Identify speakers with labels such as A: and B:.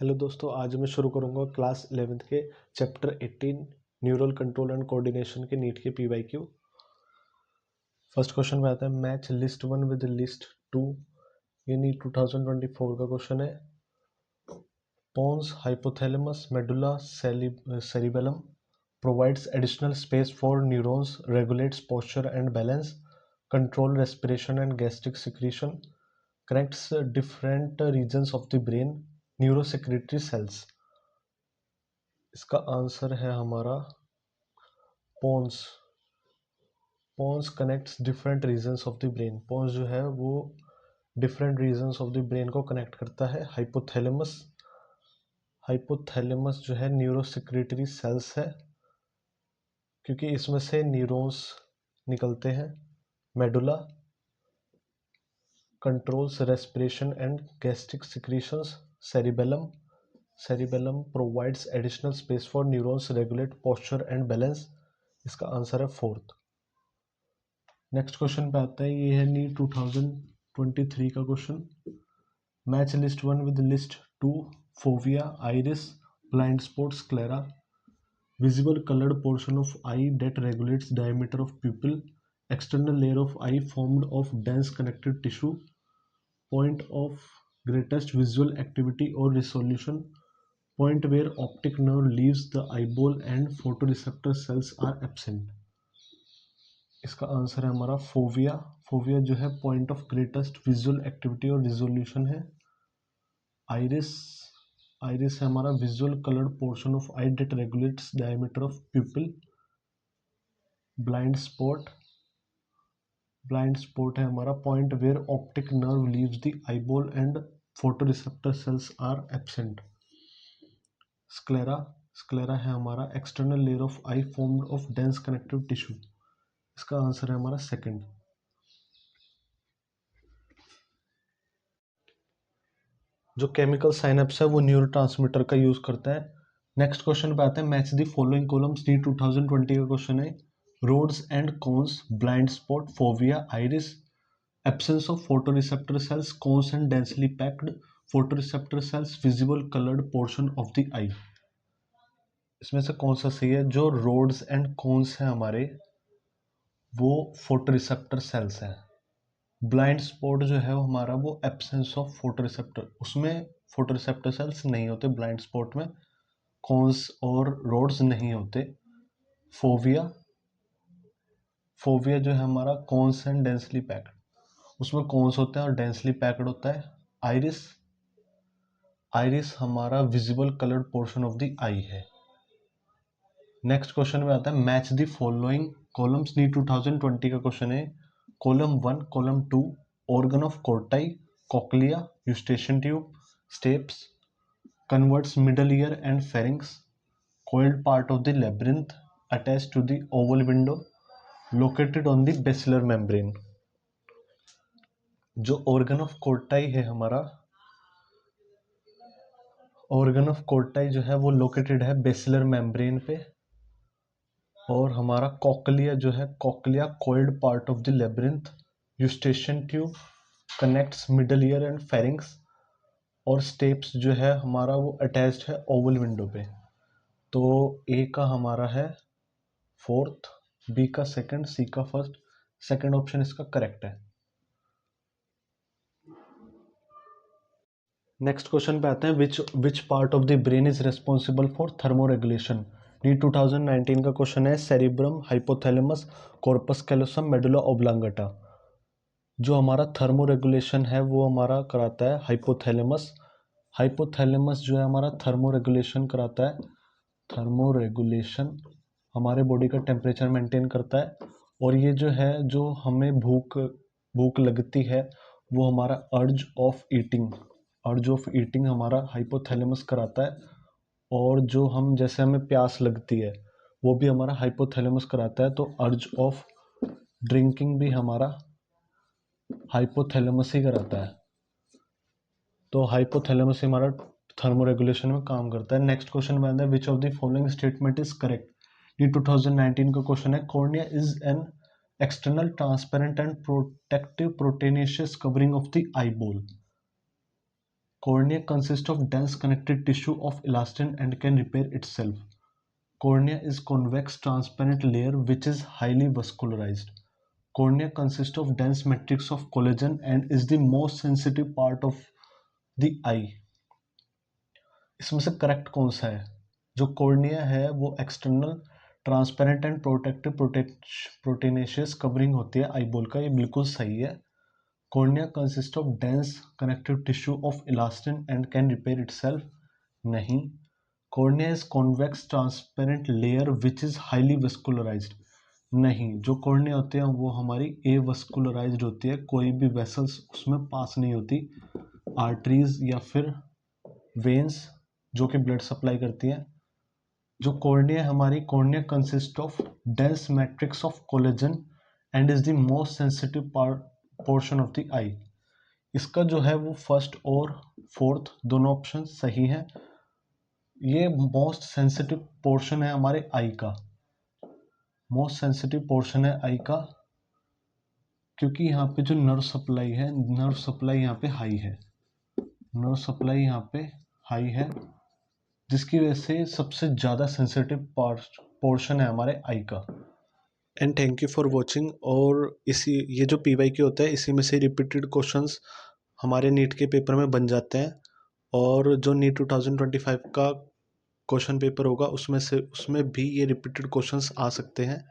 A: Hello दोस्तों, आज मैं शुरू करूंगा क्लास 11th के chapter 18 neural control and coordination के नीट के पीवाईक्यू। फर्स्ट क्वेश्चन में आता है मैच लिस्ट 1 विद लिस्ट 2। ये नीट 2024 का क्वेश्चन है। Pons hypothalamus medulla cerebellum provides additional space for neurons, regulates posture and balance, control respiration and gastric secretion, connects different regions of the brain, neurosecretory cells। इसका answer है हमारा pons. Pons connects different regions of the brain. Pons जो है वो different regions of the brain को connect करता है। Hypothalamus hypothalamus जो है न्यूरोसेक्रेटरी सेल्स है, क्योंकि इसमें से न्यूरॉन्स निकलते हैं। Medulla controls respiration and gastric secretions. Cerebellum cerebellum provides additional space for neurons, regulate posture and balance. इसका आंसर है फोर्थ। नेक्स्ट क्वेश्चन पे आता है, ये है नीट 2023 का question. Match list 1 with list 2। Fovea, iris, blind spot, sclera. Visible coloured portion of I that regulates diameter of pupil. External layer of eye formed of dense connective tissue. Point of greatest visual activity or resolution. Point where optic nerve leaves the eyeball and photoreceptor cells are absent. इसका answer है हमारा fovea. Fovea जो है point of greatest visual activity और resolution है। Iris iris है हमारा visual coloured portion of eye that regulates diameter of pupil. Blind spot है हमारा point where optic nerve leaves the eyeball and photoreceptor cells are absent. Sclera है हमारा external layer of eye formed of dense connective tissue. इसका answer है हमारा second. जो chemical synapse है वो न्यूरोट्रांसमीटर का यूज करता है। नेक्स्ट क्वेश्चन पे आते हैं, मैच द फॉलोइंग कॉलम्स। डी 2020 का क्वेश्चन है। Rods and cones, blind spot, fovea, iris. Absence of photoreceptor cells, cones and densely packed photoreceptor cells, visible coloured portion of the eye. इसमें से कौन सा सही है? जो रोड्स एंड कोन्स है हमारे, वो फोटोरिसेप्टर सेल्स हैं। ब्लाइंड स्पॉट जो है वो हमारा वो एब्सेंस ऑफ फोटोरिसेप्टर, उसमें फोटोरिसेप्टर सेल्स नहीं होते ब्लाइंड स्पॉट में। कॉन्स और रोड्स नहीं होते। फोविया फोविया जो है हमारा कॉन्स एंड डेंसली पैक्ड, उसमें कॉन्स होता है और डेंसली पैक्ड होता है। आइरिस आइरिस हमारा visible coloured portion of the eye है। नेक्स्ट क्वेश्चन में आता है, match the following columns. NEET 2020 का क्वेश्चन है। Column 1, column 2, organ of Corti, cochlea, Eustachian tube, stapes, converts middle ear and pharynx, coiled part of the labyrinth attached to the oval window located on the basilar membrane। जो organ of कोर्टाई है हमारा, organ of कोर्टाई जो है वो located है basilar membrane पे। और हमारा कॉकलिया जो है, cochlea coiled part of the labyrinth, Eustachian tube connects middle ear and pharynx, और स्टेप्स जो है हमारा वो अटैच्ड है ओवल विंडो पे। तो ए का हमारा है फोर्थ, बी का सेकंड, सी का फर्स्ट। सेकंड ऑप्शन इसका करेक्ट है। नेक्स्ट क्वेश्चन पे आते हैं, which part of the brain is responsible for thermoregulation. D 2019 का क्वेश्चन है। Cerebrum, hypothalamus, corpus callosum, medulla oblongata. जो हमारा थर्मोरेगुलेशन है वो हमारा कराता है हाइपोथैलेमस। हाइपोथैलेमस जो है हमारा थर्मोरेगुलेशन कराता है। थर्मोरेगुलेशन हमारे बॉडी का टेम्परेचर मेंटेन करता है। और ये जो है, जो हमें भूख लगती है, वो हमारा अर्ज ऑफ ईटिंग हमारा हाइपोथैलेमस कराता है। और जो हम, जैसे हमें प्यास लगती है, वो भी हमारा हाइपोथैलेमस कराता है। तो अर्ज ऑफ ड्रिंकिंग भी हमारा हाइपोथैलेमस ही कराता है। तो हाइपोथैलेमस हमारा थर्मोरेगुलेशन में काम करता है। नेक्स्ट क्वेश्चन में आता है, which of the following statement is correct. ये 2019 का क्वेश्चन है। Cornea is an external transparent and protective proteinaceous covering of the eyeball. Cornea consists of dense connective tissue of elastin and can repair itself. Cornea is convex transparent layer which is highly vascularized. Cornea consists of dense matrix of collagen and is the most sensitive part of the eye. इसमें से correct कौन सा है? जो cornea है वो external transparent and protective proteinaceous covering होती है आई बॉल का, ये बिल्कुल सही है. Cornea consist of dense connective tissue of elastin and can repair itself. नहीं. Cornea is convex transparent layer which is highly vascularised. नहीं. जो कॉर्निया होते हैं वो हमारी ए वेस्कुलराइज्ड होती है, कोई भी वेसल्स उसमें पास नहीं होती, आर्टरीज या फिर वेन्स जो कि ब्लड सप्लाई करती है. जो कॉर्निया हमारी cornea consist of dense matrix of collagen and is the most sensitive portion of the eye. इसका जो है वो फर्स्ट और फोर्थ दोनों ऑप्शन सही हैं. ये मोस्ट सेंसिटिव पोर्शन है हमारे आई का, मोस्ट सेंसिटिव पोर्शन है आई का, क्योंकि यहाँ पे जो नर्व सप्लाई है, नर्व सप्लाई यहाँ पे हाई है, नर्व सप्लाई यहाँ पे हाई है, जिसकी वजह से सबसे ज़्यादा सेंसिटिव पोर्शन है हमारे आई का. And thank you for watching. और इसी ये जो PYQ होता है इसी में से रिपीटेड क्वेश्चंस हमारे नीट के पेपर में बन जाते हैं, और जो नीट 2025 का क्वेश्चन पेपर होगा उसमें भी ये रिपीटेड क्वेश्चंस आ सकते हैं.